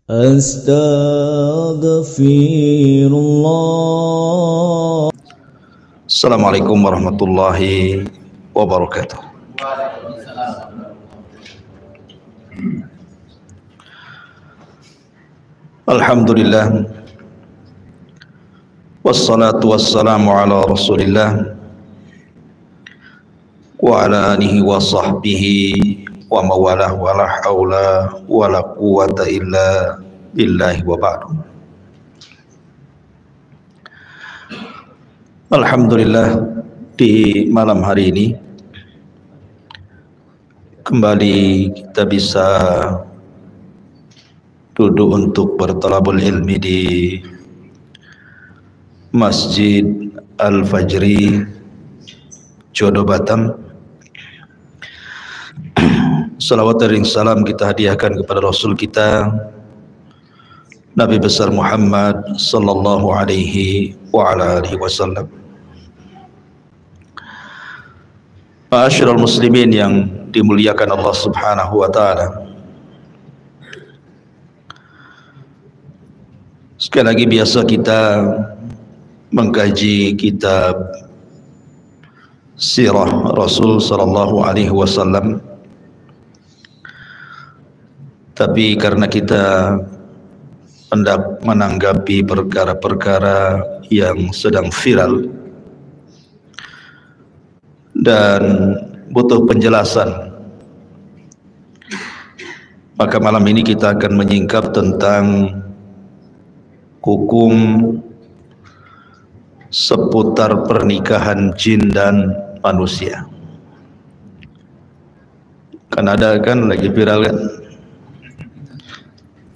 Astaghfirullah. Assalamualaikum warahmatullahi wabarakatuh. Alhamdulillah, wassalatu wassalamu ala rasulillah wa ala alihi wa sahbihi wa mawalah wa la hawla wa la quwata illa billahi wa ba'du. Alhamdulillah, di malam hari ini kembali kita bisa duduk untuk bertalabul ilmi di Masjid Al-Fajri Jodoh Batam. Salawat dan salam kita hadiahkan kepada Rasul kita Nabi besar Muhammad sallallahu alaihi wa ala alihi wasallam. Ma'asyiral muslimin yang dimuliakan Allah Subhanahu wa taala. Sekali lagi biasa kita mengkaji kitab Sirah Rasul sallallahu alaihi wasallam. Tapi karena kita hendak menanggapi perkara-perkara yang sedang viral dan butuh penjelasan, maka malam ini kita akan menyingkap tentang hukum seputar pernikahan jin dan manusia. Kan ada kan lagi viral kan,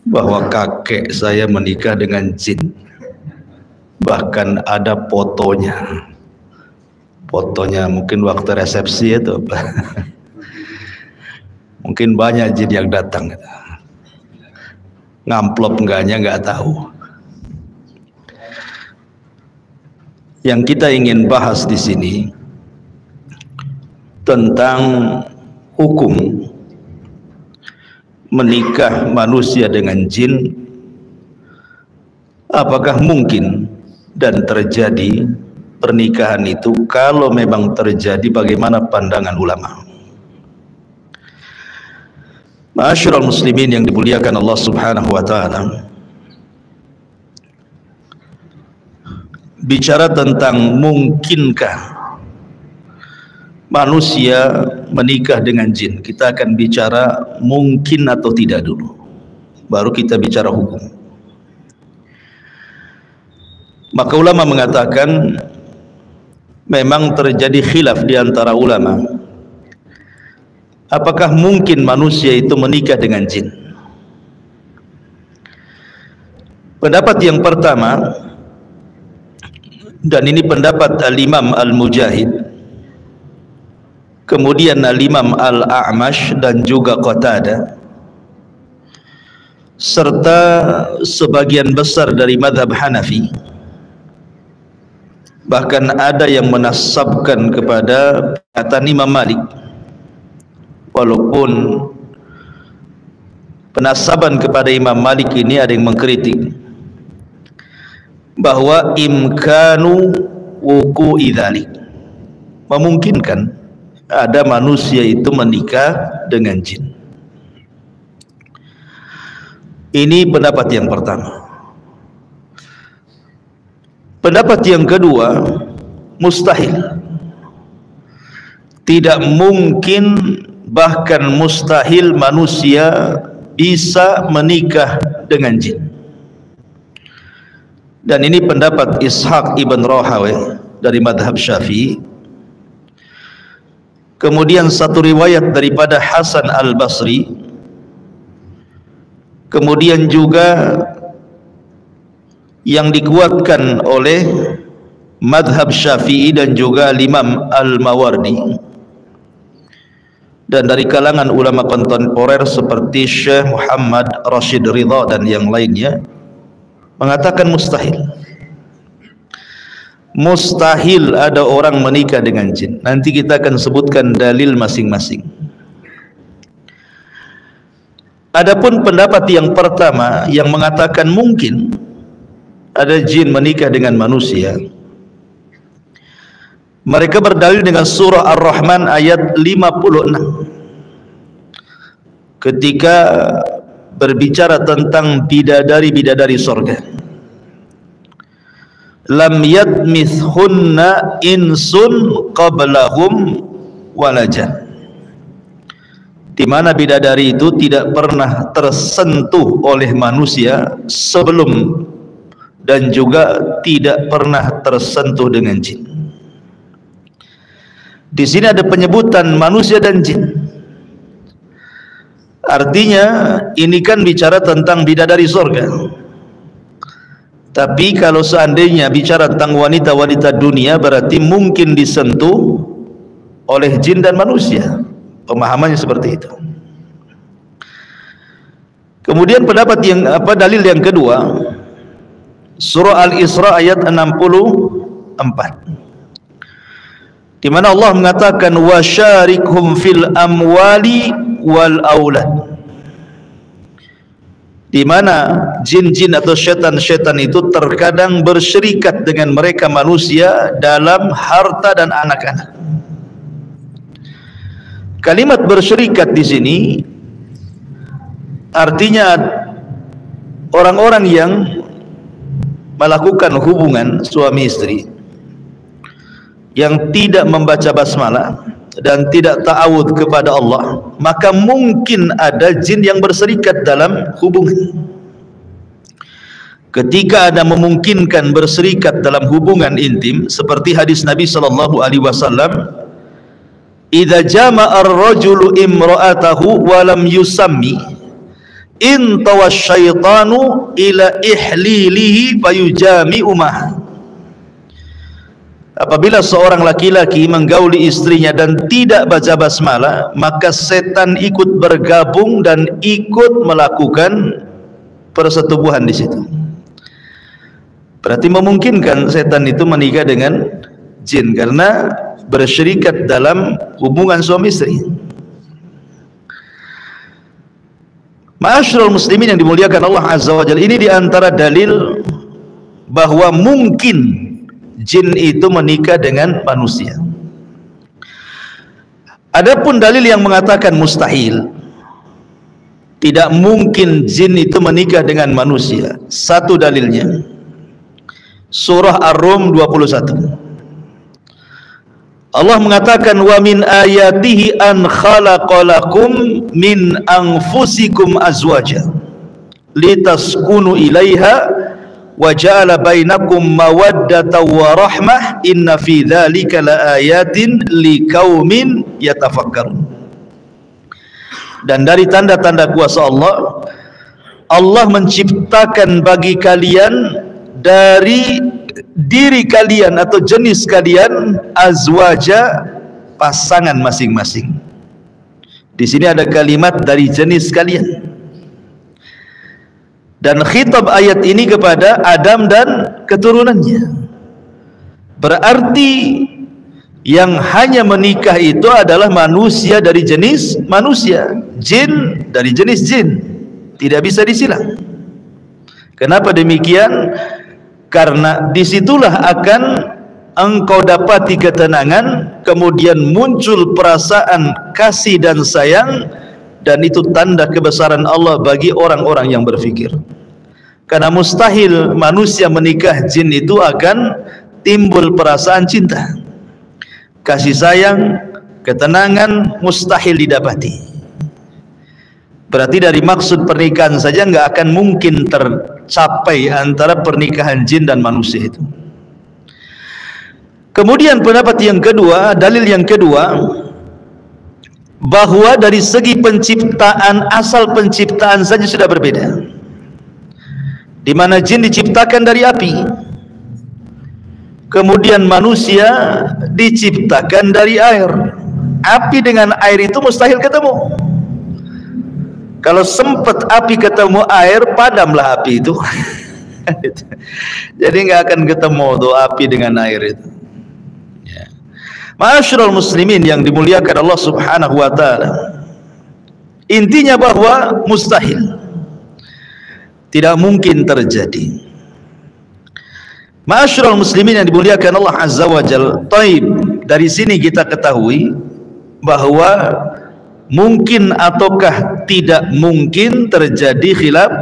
bahwa kakek saya menikah dengan jin, bahkan ada fotonya mungkin waktu resepsi itu mungkin banyak jin yang datang, ngamplop enggaknya nggak tahu. Yang kita ingin bahas di sini tentang hukum menikah manusia dengan jin. Apakah mungkin dan terjadi pernikahan itu? Kalau memang terjadi, bagaimana pandangan ulama? Ma'asyiral muslimin yang dimuliakan Allah Subhanahu wa taala. Bicara tentang mungkinkah manusia menikah dengan jin, kita akan bicara mungkin atau tidak dulu, baru kita bicara hukum. Maka ulama mengatakan memang terjadi khilaf di antara ulama, apakah mungkin manusia itu menikah dengan jin. Pendapat yang pertama, dan ini pendapat Al-Imam Al-Mujahid, kemudian Al-Imam Al-A'mash dan juga Qatadah, serta sebagian besar dari madhab Hanafi. Bahkan ada yang menasabkan kepada perkataan Imam Malik, walaupun penasaban kepada Imam Malik ini ada yang mengkritik bahwa imkanu wuku'i dzalik, memungkinkan ada manusia itu menikah dengan jin. Ini pendapat yang pertama. Pendapat yang kedua, mustahil, tidak mungkin, bahkan mustahil manusia bisa menikah dengan jin. Dan ini pendapat Ishaq ibn Rahawayh dari madhab Syafi'i. Kemudian satu riwayat daripada Hasan Al-Basri, kemudian juga yang dikuatkan oleh madhab Syafi'i dan juga Imam Al-Mawardi, dan dari kalangan ulama kontemporer seperti Syekh Muhammad Rashid Ridha dan yang lainnya mengatakan mustahil. Mustahil ada orang menikah dengan jin. Nanti kita akan sebutkan dalil masing-masing. Adapun pendapat yang pertama yang mengatakan mungkin ada jin menikah dengan manusia, mereka berdalil dengan surah Ar-Rahman ayat 56 ketika berbicara tentang bidadari-bidadari surga. Lam yadmithunna insun qablahum walajan, di mana bidadari itu tidak pernah tersentuh oleh manusia sebelum dan juga tidak pernah tersentuh dengan jin. Di sini ada penyebutan manusia dan jin. Artinya ini kan bicara tentang bidadari surga. Tapi kalau seandainya bicara tentang wanita-wanita dunia, berarti mungkin disentuh oleh jin dan manusia. Pemahamannya seperti itu. Kemudian pendapat yang dalil yang kedua, surah Al-Isra ayat 64, di mana Allah mengatakan wasyarikhum fil amwali wal aulad, di mana jin-jin atau syaitan-syaitan itu terkadang bersyirikat dengan mereka manusia dalam harta dan anak-anak. Kalimat bersyirikat di sini artinya orang-orang yang melakukan hubungan suami istri yang tidak membaca basmalah dan tidak ta'awudz kepada Allah, maka mungkin ada jin yang berserikat dalam hubungan. Ketika ada memungkinkan berserikat dalam hubungan intim, seperti hadis Nabi sallallahu alaihi wasallam, idza jama'a ar-rajulu imra'atahu wa lam yusammi intawa syaitanu ila ihlilihi fayujami'u ma. Apabila seorang laki-laki menggauli istrinya dan tidak baca basmalah, maka setan ikut bergabung dan ikut melakukan persetubuhan di situ. Berarti memungkinkan setan itu menikah dengan jin karena bersyirikat dalam hubungan suami istri. Ma'asyiral muslimin yang dimuliakan Allah Azza wa Jalla, ini diantara dalil bahwa mungkin jin itu menikah dengan manusia. Adapun dalil yang mengatakan mustahil, tidak mungkin jin itu menikah dengan manusia, satu dalilnya surah Ar-Rum 21. Allah mengatakan wa min ayatihi an khalaqalakum min anfusikum azwaja litaskunu ilaiha wa ja'ala bainakum mawaddatan wa rahmah inna fi dzalika laayatin liqaumin yatafakkarun. Dan dari tanda-tanda kuasa Allah, Allah menciptakan bagi kalian dari diri kalian atau jenis kalian azwaja, pasangan masing-masing. Di sini ada kalimat dari jenis kalian. Dan khitab ayat ini kepada Adam dan keturunannya. Berarti yang hanya menikah itu adalah manusia dari jenis manusia, jin dari jenis jin. Tidak bisa disilang. Kenapa demikian? Karena disitulah akan engkau dapati ketenangan, kemudian muncul perasaan kasih dan sayang, dan itu tanda kebesaran Allah bagi orang-orang yang berfikir. Karena mustahil manusia menikah jin itu akan timbul perasaan cinta, kasih sayang, ketenangan, mustahil didapati. Berarti dari maksud pernikahan saja nggak akan mungkin tercapai antara pernikahan jin dan manusia itu. Kemudian pendapat yang kedua, dalil yang kedua, bahwa dari segi penciptaan, asal penciptaan saja sudah berbeda. Di mana jin diciptakan dari api, kemudian manusia diciptakan dari air. Api dengan air itu mustahil ketemu. Kalau sempat api ketemu air, padamlah api itu. Jadi nggak akan ketemu tuh api dengan air itu. Ma'asyiral muslimin yang dimuliakan Allah Subhanahu wa taala. Intinya bahwa mustahil, tidak mungkin terjadi. Ma'asyiral muslimin yang dimuliakan Allah Azza wa Jalla. Taib, dari sini kita ketahui bahwa mungkin ataukah tidak mungkin terjadi khilaf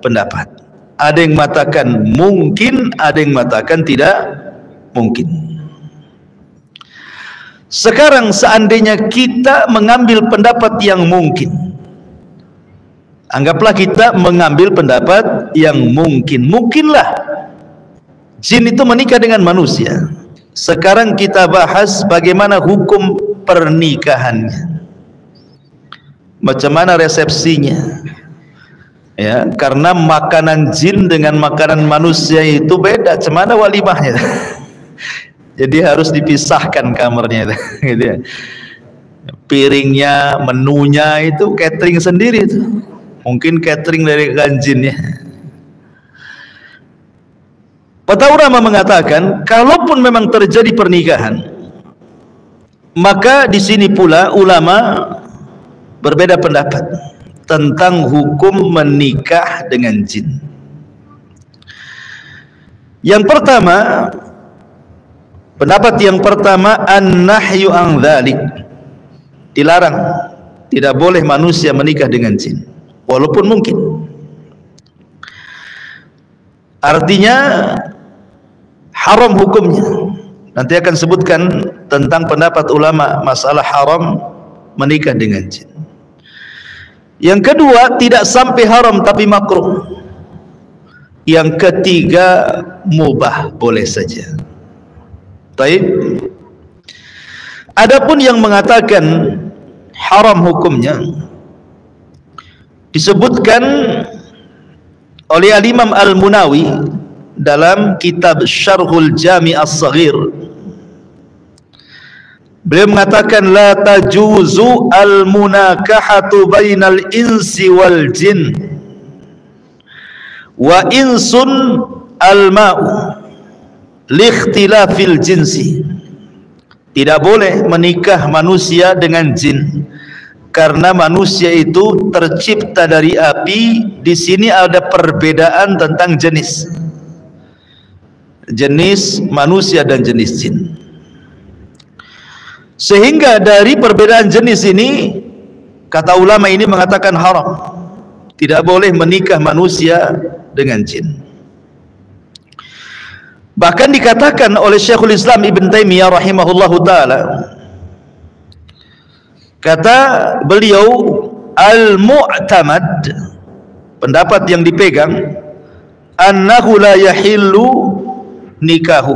pendapat. Ada yang mengatakan mungkin, ada yang mengatakan tidak mungkin. Sekarang seandainya kita mengambil pendapat yang mungkin, anggaplah kita mengambil pendapat yang mungkin. Mungkinlah jin itu menikah dengan manusia. Sekarang kita bahas bagaimana hukum pernikahannya, macam mana resepsinya. Ya, karena makanan jin dengan makanan manusia itu beda. Macam mana walimahnya? Jadi harus dipisahkan kamarnya, gitu ya. Piringnya, menunya itu catering sendiri itu. Mungkin catering dari jinnya. Para ulama mengatakan, kalaupun memang terjadi pernikahan, maka di sini pula ulama berbeda pendapat tentang hukum menikah dengan jin. Yang pertama, pendapat yang pertama, an-nahyu an dzalik, dilarang, tidak boleh manusia menikah dengan jin walaupun mungkin. Artinya haram hukumnya. Nanti akan sebutkan tentang pendapat ulama masalah haram menikah dengan jin. Yang kedua, tidak sampai haram tapi makruh. Yang ketiga, mubah, boleh saja. Taib. Adapun yang mengatakan haram hukumnya disebutkan oleh Al-Imam Al-Munawi dalam kitab Syarhul Jami' As-Saghir. Beliau mengatakan la tajuzu al-munakahatu bainal insi wal jin wa insun al-ma'u liikhtilafil jinsi. Tidak boleh menikah manusia dengan jin karena manusia itu tercipta dari api. Di sini ada perbedaan tentang jenis manusia dan jenis jin. Sehingga dari perbedaan jenis ini, kata ulama ini mengatakan haram, tidak boleh menikah manusia dengan jin. Bahkan dikatakan oleh Syekhul Islam Ibn Taimiyah rahimahullahu ta'ala, kata beliau, al-mu'tamad, pendapat yang dipegang, annahu la yahillu nikahu,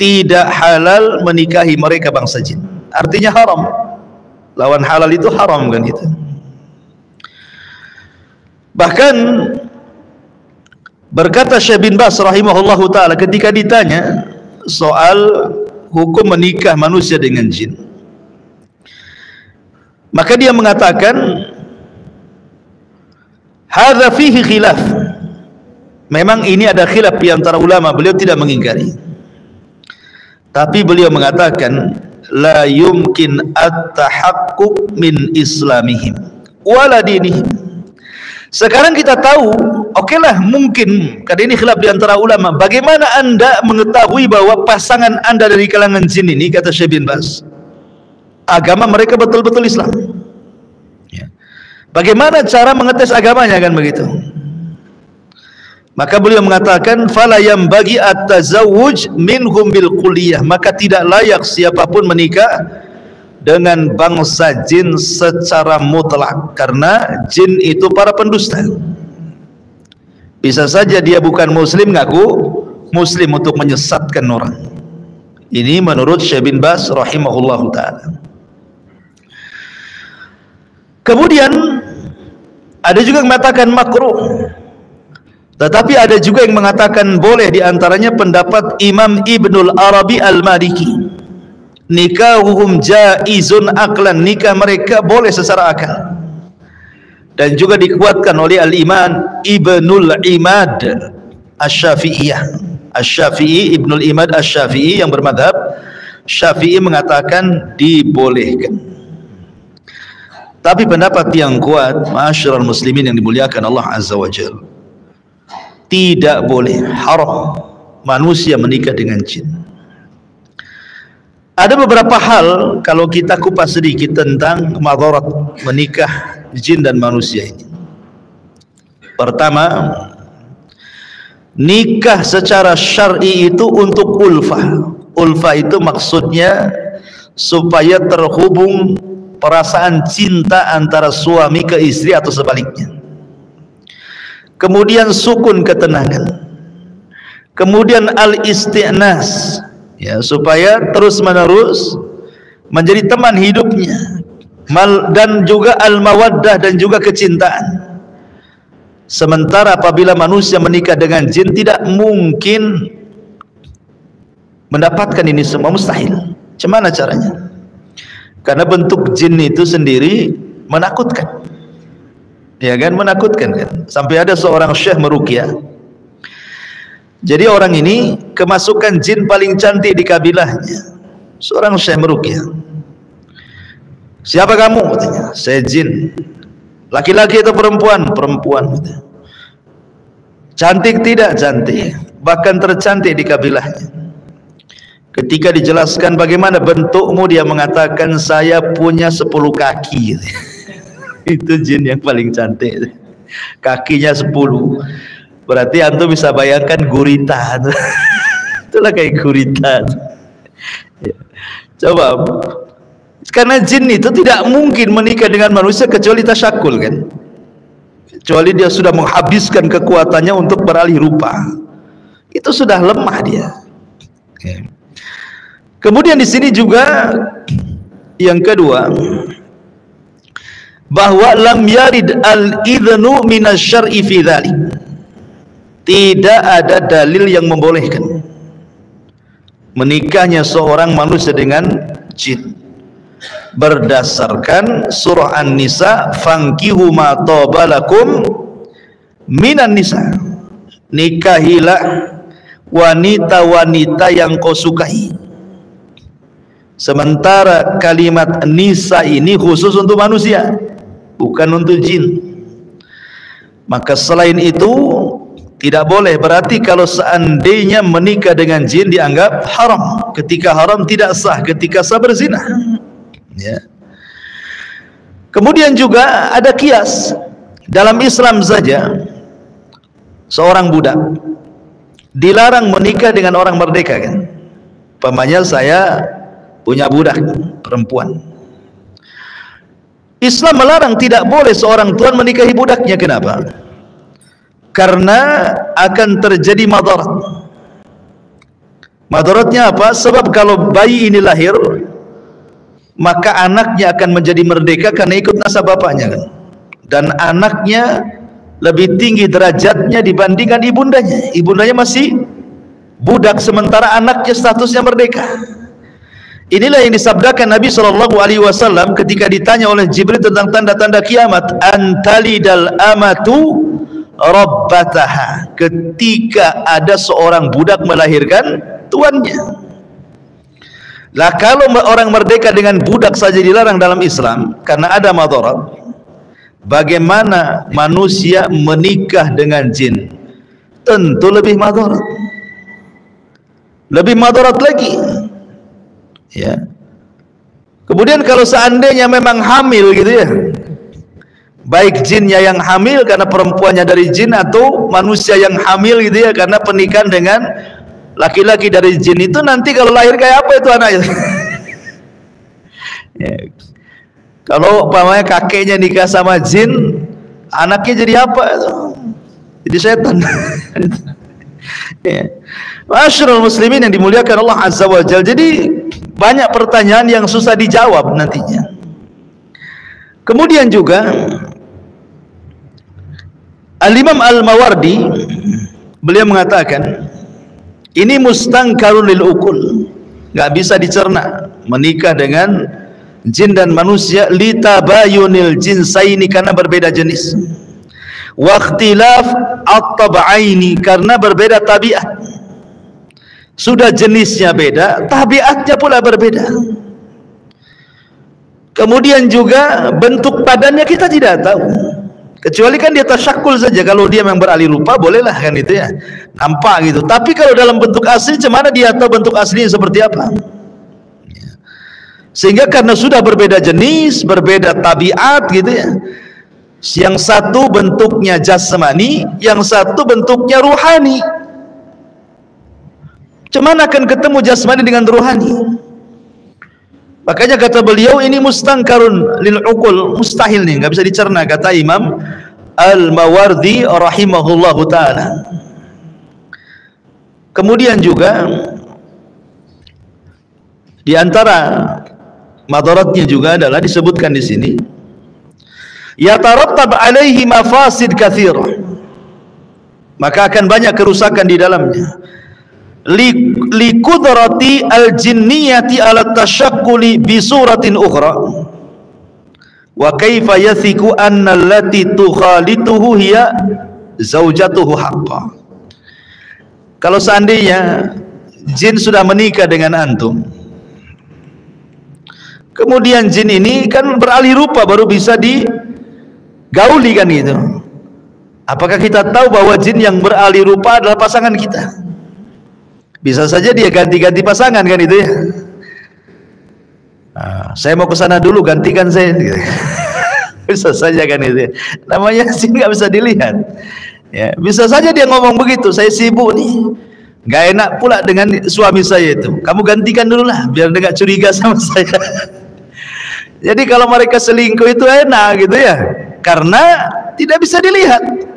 tidak halal menikahi mereka bangsa jin. Artinya haram. Lawan halal itu haram kan itu. Bahkan berkata Syekh bin Baz rahimahullahu ta'ala ketika ditanya soal hukum menikah manusia dengan jin, maka dia mengatakan hadza fihi khilaf, memang ini ada khilaf di antara ulama. Beliau tidak mengingkari, tapi beliau mengatakan la yumkin at-tahaqquq min islamihim wala dinihim. Sekarang kita tahu, okelah mungkin, karena ini khilaf di antara ulama. Bagaimana anda mengetahui bahwa pasangan anda dari kalangan jin ini, kata Syekh bin Baz, agama mereka betul-betul Islam? Ya. Bagaimana cara mengetes agamanya, kan begitu? Maka beliau mengatakan fala yambagi at-tazawwuj minhum bil kulliyah, maka tidak layak siapapun menikah dengan bangsa jin secara mutlak, karena jin itu para pendusta. Bisa saja dia bukan muslim, ngaku muslim untuk menyesatkan orang. Ini menurut Syekh bin Baz rahimahullahu ta'ala. Kemudian ada juga yang mengatakan makruh, tetapi ada juga yang mengatakan boleh. Di antaranya pendapat Imam Ibnul Arabi Al-Maliki, nikahuhum jaizun aklan, nikah mereka boleh secara akal. Dan juga dikuatkan oleh Al-Imam Ibnul Imad Asy-Syafi'iyah. Asy-Syafi'i, Ibnul Imad Asy-Syafi'i yang bermadhab Syafi'i mengatakan dibolehkan. Tapi pendapat yang kuat, ma'asyiral muslimin yang dimuliakan Allah Azza wa Jalla, tidak boleh, haram manusia menikah dengan jin. Ada beberapa hal kalau kita kupas sedikit tentang madarat menikah jin dan manusia ini. Pertama, nikah secara syar'i itu untuk ulfah. Ulfah itu maksudnya supaya terhubung perasaan cinta antara suami ke istri atau sebaliknya. Kemudian sukun, ketenangan. Kemudian al-isti'nas, ya, supaya terus menerus menjadi teman hidupnya. Dan juga al-mawaddah, dan juga kecintaan. Sementara apabila manusia menikah dengan jin, tidak mungkin mendapatkan ini semua, mustahil. Bagaimana caranya? Karena bentuk jin itu sendiri menakutkan, ya kan, menakutkan kan. Sampai ada seorang syekh meruqyah. Jadi orang ini kemasukan jin paling cantik di kabilahnya. Seorang syekh meruqyah. Siapa kamu? Katanya. Saya jin. Laki-laki atau perempuan? Perempuan. Cantik tidak? Cantik. Bahkan tercantik di kabilahnya. Ketika dijelaskan bagaimana bentukmu, dia mengatakan saya punya 10 kaki. Itu jin yang paling cantik. Kakinya 10. Berarti antum bisa bayangkan gurita. Itulah kayak gurita. Coba, karena jin itu tidak mungkin menikah dengan manusia kecuali tasyakul kan. Kecuali dia sudah menghabiskan kekuatannya untuk beralih rupa. Itu sudah lemah dia. Kemudian di sini juga yang kedua, bahwa lam yarid al-idhnu minasyar'i fi dzalik. Tidak ada dalil yang membolehkan menikahnya seorang manusia dengan jin. Berdasarkan surah An-Nisa, fankihu ma taba lakum minan nisa. Nikahilah wanita-wanita yang kau sukai. Sementara kalimat nisa ini khusus untuk manusia, bukan untuk jin. Maka selain itu tidak boleh. Berarti kalau seandainya menikah dengan jin dianggap haram. Ketika haram tidak sah, ketika sah berzina. Ya. Kemudian juga ada kias. Dalam Islam saja seorang budak dilarang menikah dengan orang merdeka kan. Pamannya saya punya budak perempuan. Islam melarang, tidak boleh seorang tuan menikahi budaknya. Kenapa? Karena akan terjadi madarat. Madaratnya apa? Sebab kalau bayi ini lahir, maka anaknya akan menjadi merdeka karena ikut nasab bapaknya kan. Dan anaknya lebih tinggi derajatnya dibandingkan ibundanya. Ibundanya masih budak, sementara anaknya statusnya merdeka. Inilah yang disabdakan Nabi SAW ketika ditanya oleh Jibril tentang tanda-tanda kiamat. Antalidal amatu rabbataha. Ketika ada seorang budak melahirkan tuannya. Lah kalau orang merdeka dengan budak saja dilarang dalam Islam karena ada madarat, bagaimana manusia menikah dengan jin? Tentu lebih madarat. Lebih madarat lagi. Ya. Kemudian kalau seandainya memang hamil gitu ya, baik jinnya yang hamil karena perempuannya dari jin, atau manusia yang hamil gitu ya karena pernikahan dengan laki-laki dari jin, itu nanti kalau lahir kayak apa itu anaknya? Ya. Kalau umpamanya kakeknya nikah sama jin, anaknya jadi apa itu? Jadi setan. Ya. Ma'asyiral muslimin yang dimuliakan Allah Azza wa Jalla. Jadi banyak pertanyaan yang susah dijawab nantinya. Kemudian juga Al-Imam Al-Mawardi beliau mengatakan ini mustangkarun lil ukul, nggak bisa dicerna menikah dengan jin dan manusia, litabayunil jinsaini karena berbeda jenis, wa ikhtilaf at-tab'aini karena berbeda tabiat. Sudah jenisnya beda, tabiatnya pula berbeda. Kemudian juga bentuk badannya kita tidak tahu, kecuali kan dia tasyakul saja. Kalau dia memang beralih rupa bolehlah kan itu ya, nampak gitu. Tapi kalau dalam bentuk asli, cemana dia tahu bentuk aslinya seperti apa? Sehingga karena sudah berbeda jenis, berbeda tabiat gitu ya, yang satu bentuknya jasmani, yang satu bentuknya ruhani. Cemana akan ketemu jasmani dengan ruhani? Makanya kata beliau, ini mustangkarun lil uqul, mustahil nih, nggak bisa dicerna, kata Imam Al-Mawardi rahimahullahu taala. Kemudian juga di antara madaratnya juga adalah disebutkan di sini, yatarattab alaihi mafasid katsirah, maka akan banyak kerusakan di dalamnya. Liqudrati al-jinniyati ala tashakkuli bi suratin ukhra, wa kaifa yathiqu anna allati tukhalituhu hiya zaujatuhu haqqan. Kalau seandainya jin sudah menikah dengan antum, kemudian jin ini kan beralih rupa baru bisa digauli kan gitu, apakah kita tahu bahwa jin yang beralih rupa adalah pasangan kita? Bisa saja dia ganti-ganti pasangan kan itu ya. Nah, saya mau ke sana dulu, gantikan saya. Bisa saja kan itu ya. Namanya sih nggak bisa dilihat. Ya, bisa saja dia ngomong begitu, saya sibuk nih, nggak enak pula dengan suami saya itu. Kamu gantikan dulu lah, biar dia nggak curiga sama saya. Jadi kalau mereka selingkuh itu enak gitu ya, karena tidak bisa dilihat.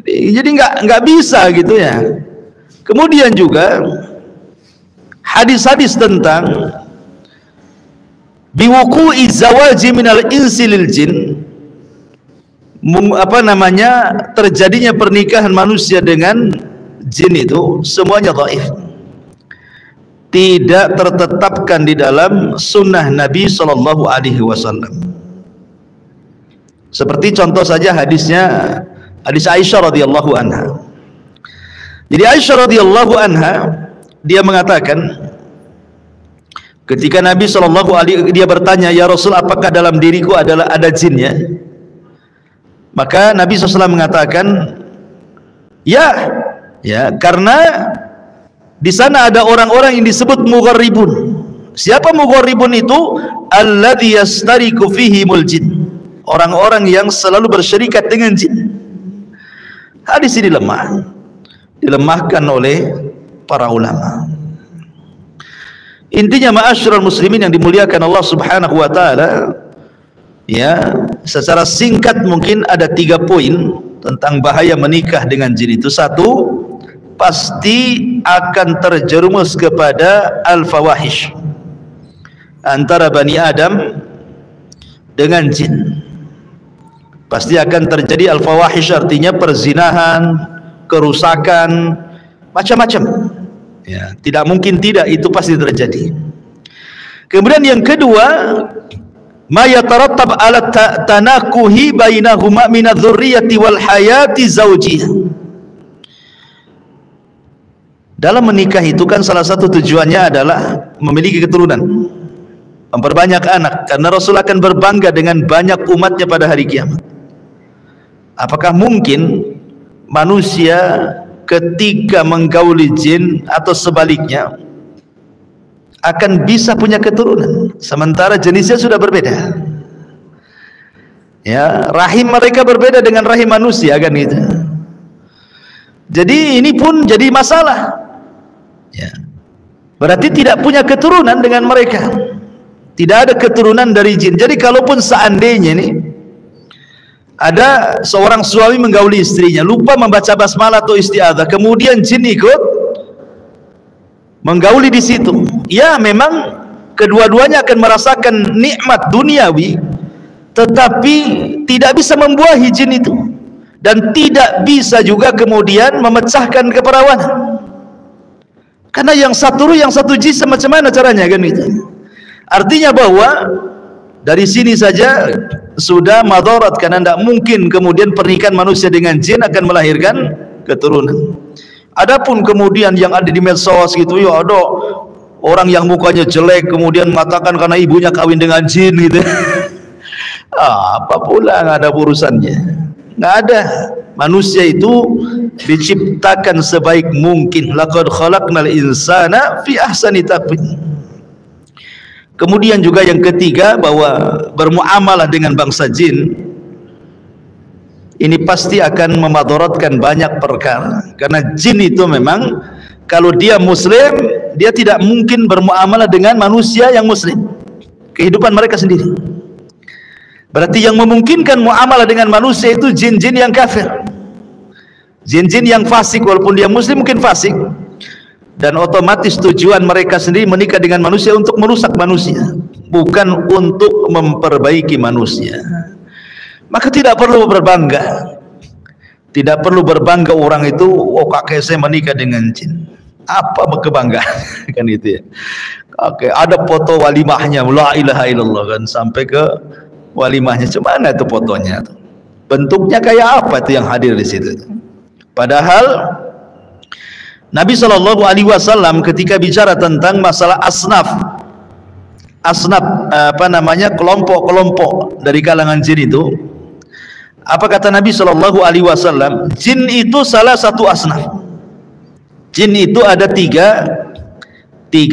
Jadi nggak bisa gitu ya. Kemudian juga hadis-hadis tentang biwuqu'i zawaji minal insi lil jin, terjadinya pernikahan manusia dengan jin, itu semuanya dhaif, tidak tertetapkan di dalam sunnah Nabi sallallahu alaihi wasallam. Seperti contoh saja hadisnya, hadis Aisyah radhiyallahu anha. Jadi Aisyah radhiyallahu anha, dia mengatakan ketika Nabi sallallahu alaihi, dia bertanya, ya Rasul, apakah dalam diriku ada jinnya? Maka Nabi SAW mengatakan, ya, karena di sana ada orang-orang yang disebut mugharribun. Siapa mugharribun itu? Alladzi yastariku fihimul jin, orang-orang yang selalu bersyirikat dengan jin. Hadis ini lemah, dilemahkan oleh para ulama. Intinya ma'asyiral muslimin yang dimuliakan Allah Subhanahu wa taala, ya, secara singkat mungkin ada 3 poin tentang bahaya menikah dengan jin itu. 1, pasti akan terjerumus kepada al-fawahish antara Bani Adam dengan jin. Pasti akan terjadi al-fawahish, artinya perzinahan, kerusakan, macam-macam ya, tidak mungkin tidak, itu pasti terjadi. Kemudian yang kedua, ma yatarattab ala tanakuhi bainahuma min adz-dzurriyyati wal hayati zaujiyah. Dalam menikah itu kan salah satu tujuannya adalah memiliki keturunan, memperbanyak anak, karena Rasul akan berbangga dengan banyak umatnya pada hari kiamat. Apakah mungkin manusia ketika menggauli jin atau sebaliknya akan bisa punya keturunan sementara jenisnya sudah berbeda? Ya, rahim mereka berbeda dengan rahim manusia kan gitu. Jadi ini pun jadi masalah. Ya. Berarti tidak punya keturunan dengan mereka. Tidak ada keturunan dari jin. Jadi kalaupun seandainya nih ada seorang suami menggauli istrinya, lupa membaca basmalah atau isti'adzah, kemudian jin ikut menggauli di situ, ya memang kedua-duanya akan merasakan nikmat duniawi, tetapi tidak bisa membuahi jin itu, dan tidak bisa juga kemudian memecahkan keperawanan, karena yang satu ruh yang satu jism, macam mana caranya kan itu. Artinya bahwa dari sini saja sudah madarat, karena tidak mungkin kemudian pernikahan manusia dengan jin akan melahirkan keturunan. Adapun kemudian yang ada di medsos gitu, ya ada orang yang mukanya jelek kemudian mengatakan karena ibunya kawin dengan jin gitu. Apa pula, nggak ada urusannya. Nggak ada. Manusia itu diciptakan sebaik mungkin. Laqad khalaqnal insana fi ahsani taqwim. Kemudian juga yang ketiga, bahwa bermuamalah dengan bangsa jin ini pasti akan memadaratkan banyak perkara. Karena jin itu memang kalau dia muslim, dia tidak mungkin bermuamalah dengan manusia yang muslim. Kehidupan mereka sendiri. Berarti yang memungkinkan muamalah dengan manusia itu jin-jin yang kafir, jin-jin yang fasik. Walaupun dia muslim mungkin fasik, dan otomatis tujuan mereka sendiri menikah dengan manusia untuk merusak manusia, bukan untuk memperbaiki manusia. Maka tidak perlu berbangga, tidak perlu berbangga orang itu, oh kakek saya menikah dengan jin, apa kebanggaan kan itu ya. Oke, ada foto walimahnya, la ilaha illallah kan, sampai ke walimahnya, cuman itu fotonya tuh. Bentuknya kayak apa itu yang hadir di situ? Padahal Nabi SAW ketika bicara tentang masalah asnaf, kelompok-kelompok dari kalangan jin itu, apa kata Nabi SAW? Jin itu salah satu asnaf. Jin itu ada tiga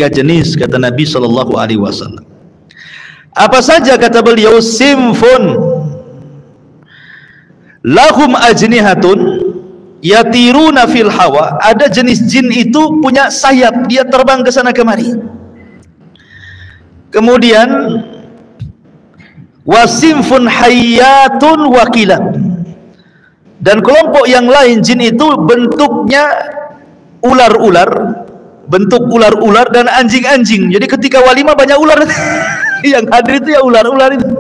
jenis, kata Nabi SAW. Apa saja kata beliau? Simfun lahum ajnihatun yatiruna fil hawa. Ada jenis jin itu punya sayap, dia terbang ke sana kemari. Kemudian wasimfun hayyatun wakilab. Dan kelompok yang lain jin itu bentuknya ular-ular, bentuk ular-ular dan anjing-anjing. Jadi ketika walimah banyak ular. Yang hadir itu ya ular-ular itu,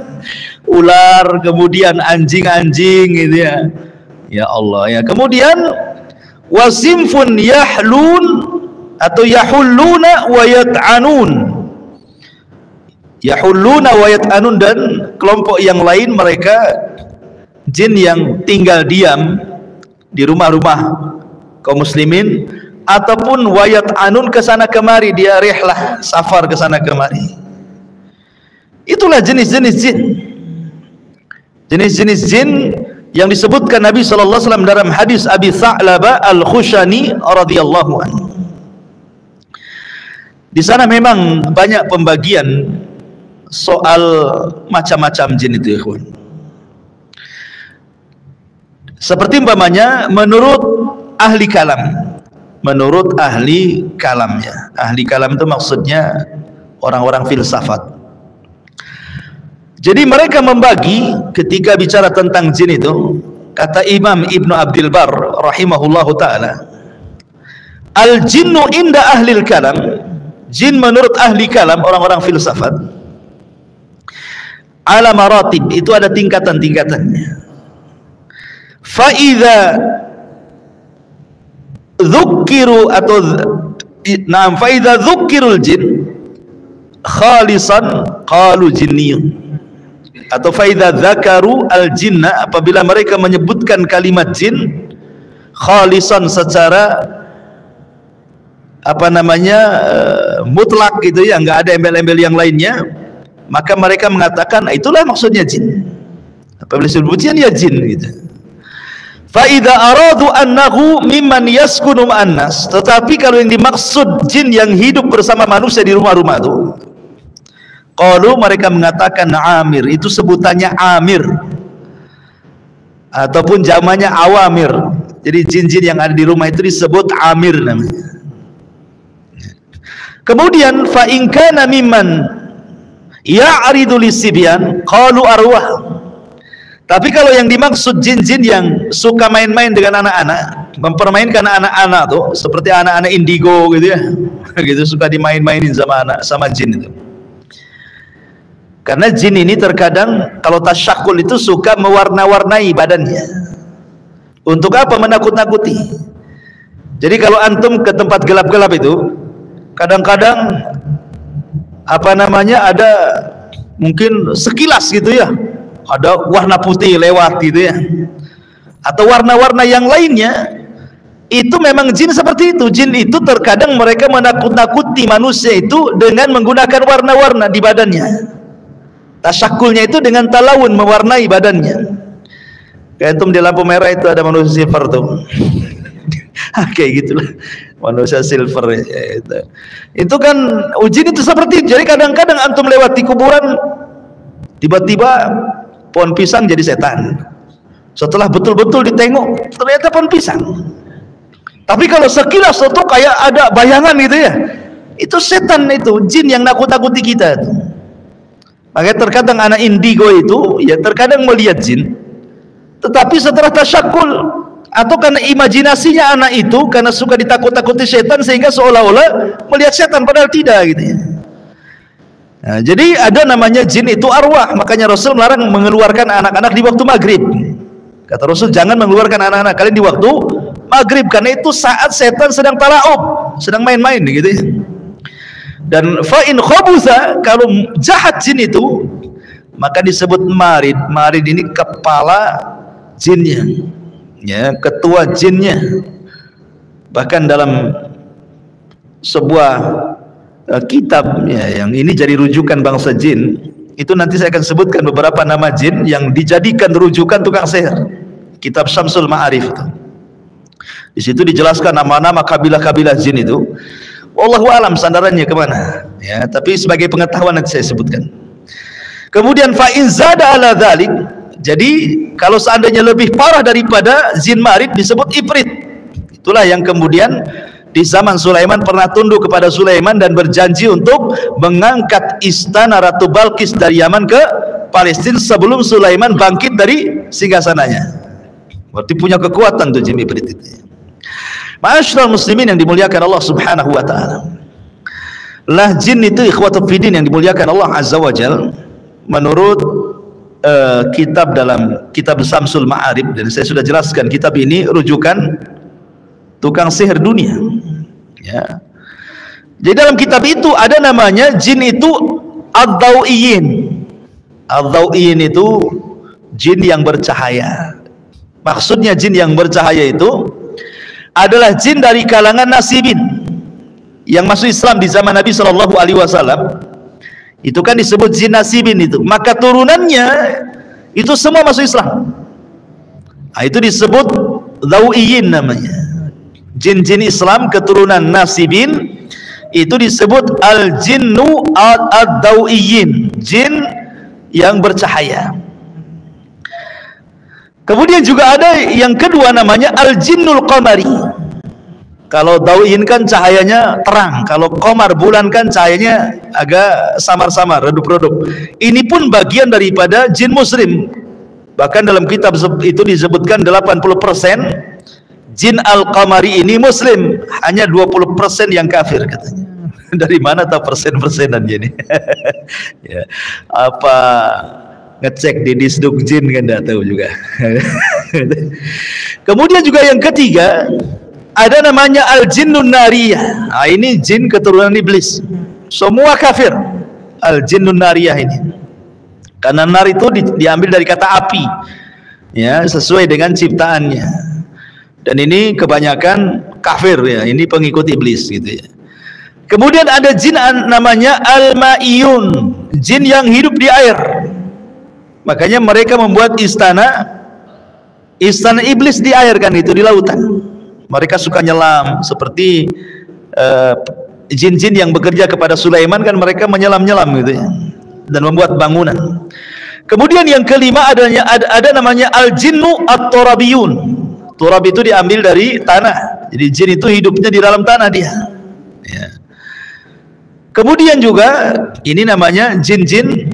ular, kemudian anjing-anjing gitu ya. Ya Allah ya. Kemudian wasimfun yahlun atau yahulluna wa yat'anun. Yahulluna wa yat'anun, dan kelompok yang lain mereka jin yang tinggal diam di rumah-rumah kaum muslimin, ataupun wa yat'anun ke sana kemari, dia rihlah, safar ke sana kemari. Itulah jenis-jenis jin. Jenis-jenis jin yang disebutkan Nabi SAW dalam hadis Abi Tha'labah Al-Khushani radhiyallahu anhu. Di sana memang banyak pembagian soal macam-macam jin itu, ikhwan. Seperti umpamanya menurut ahli kalam. Menurut ahli kalam ya. Ahli kalam itu maksudnya orang-orang filsafat. Jadi mereka membagi ketika bicara tentang jin itu, kata Imam Ibnu Abdul Barr rahimahullahu ta'ala, al-jinnu inda ahlil kalam, jin menurut ahli kalam, orang-orang filsafat, ala maratib, itu ada tingkatan-tingkatannya. Fa'idha dhukkiru atau fa'idha dhukkirul jin khalisan qalu jinniyun, atau faidha dzakaru al-jinna, apabila mereka menyebutkan kalimat jin khalisan secara mutlak gitu ya, enggak ada embel-embel yang lainnya, maka mereka mengatakan itulah maksudnya jin. Apabila disebut jin ya jin gitu. Faidha aradu annahu mimman yaskunu ma'annas, tetapi kalau yang dimaksud jin yang hidup bersama manusia di rumah-rumah itu, qalu, mereka mengatakan amir, itu sebutannya amir ataupun jamannya awamir. Jadi jin-jin yang ada di rumah itu disebut amir namanya. Kemudian fa in kana mimman ya'ridu lisibyan qalu arwah. Tapi kalau yang dimaksud jin-jin yang suka main-main dengan anak-anak, mempermainkan anak-anak tuh, seperti anak-anak indigo gitu ya. Gitu suka dimain-mainin sama jin itu. Karena jin ini terkadang kalau tasyakul itu suka mewarna-warnai badannya. Untuk apa? Menakut-nakuti. Jadi kalau antum ke tempat gelap-gelap itu, kadang-kadang ada mungkin sekilas gitu ya, ada warna putih lewat gitu ya, atau warna-warna yang lainnya, Itu memang jin seperti itu. Jin itu terkadang mereka menakut-nakuti manusia itu dengan menggunakan warna-warna di badannya. Tasyakulnya itu dengan talawun, mewarnai badannya. Kayak di lampu merah itu ada manusia silver tuh. Kayak gitulah, manusia silver ya, itu kan jin itu seperti itu. Jadi kadang-kadang antum lewati kuburan, tiba-tiba pohon pisang jadi setan. Setelah betul-betul ditengok, ternyata pohon pisang. Tapi kalau sekilas itu kayak ada bayangan gitu ya, itu setan, itu jin yang nakut-nakuti kita itu. Makanya terkadang anak indigo itu ya terkadang melihat jin, tetapi setelah tasyakul atau karena imajinasinya anak itu, karena suka ditakut-takuti setan sehingga seolah-olah melihat setan padahal tidak gitu ya. Nah, jadi ada namanya jin itu arwah. Makanya Rasul melarang mengeluarkan anak-anak di waktu maghrib. Kata Rasul, jangan mengeluarkan anak-anak kalian di waktu maghrib, karena itu saat setan sedang talaub, sedang main-main gitu ya. Dan fa'in khabusa, kalau jahat jin itu maka disebut marid. Marid ini kepala jinnya ya, ketua jinnya. Bahkan dalam sebuah kitab ya, yang ini jadi rujukan bangsa jin, itu nanti saya akan sebutkan beberapa nama jin yang dijadikan rujukan tukang sihir. Kitab Syamsul Ma'arif itu. Di situ dijelaskan nama-nama kabilah-kabilah jin itu. Wallahu alam sandarannya kemana ya, tapi sebagai pengetahuan nanti saya sebutkan. Kemudian fa in zada ala dzalik, jadi kalau seandainya lebih parah daripada jin marid disebut ifrit. Itulah yang kemudian di zaman Sulaiman pernah tunduk kepada Sulaiman dan berjanji untuk mengangkat istana Ratu Balqis dari Yaman ke Palestina sebelum Sulaiman bangkit dari singgasananya. Berarti punya kekuatan tuh jin ifrit itu. Ma'asyiral muslimin yang dimuliakan Allah Subhanahu wa taala. Lah jin itu ikhwatul fiddin yang dimuliakan Allah Azza wa Jalla, menurut kitab dalam kitab Syamsul Ma'arif, dan saya sudah jelaskan kitab ini rujukan tukang sihir dunia ya. Jadi dalam kitab itu ada namanya jin itu ad-dau'iyin. Ad-dau'iyin itu jin yang bercahaya. Maksudnya jin yang bercahaya itu adalah jin dari kalangan nasibin yang masuk Islam di zaman Nabi Shallallahu Alaihi Wasallam. Itu kan disebut jin nasibin itu. Maka turunannya itu semua masuk Islam. Nah, itu disebut dau'iyin namanya. Jin-jin Islam keturunan nasibin itu disebut al-jinnu ad-dau'iyin, jin yang bercahaya. Kemudian juga ada yang kedua namanya al-jinnul qamari. Kalau dau'in kan cahayanya terang, kalau qamar bulan kan cahayanya agak samar-samar, redup-redup. Ini pun bagian daripada jin muslim. Bahkan dalam kitab itu disebutkan 80% jin al-qamari ini muslim, hanya 20% yang kafir katanya. Dari mana tahu persen-persenannya ini? Ya, apa ngecek di Disduk Jin kan tidak tahu juga. Kemudian juga yang ketiga ada namanya al-jinnun nariyah. Nah, ini jin keturunan iblis, semua kafir. Al-jinnun nariyah ini, karena nar itu diambil dari kata api ya, sesuai dengan ciptaannya, dan ini kebanyakan kafir ya, ini pengikut iblis gitu ya. Kemudian ada jin namanya al-ma'iyun, jin yang hidup di air. Makanya mereka membuat istana iblis di air kan, itu di lautan. Mereka suka nyelam seperti jin-jin yang bekerja kepada Sulaiman kan, mereka menyelam-nyelam gitu ya, dan membuat bangunan. Kemudian yang kelima ada namanya al-jinnu at-turabiyun. Turab itu diambil dari tanah. Jadi jin itu hidupnya di dalam tanah dia. Ya. Kemudian juga ini namanya jin-jin,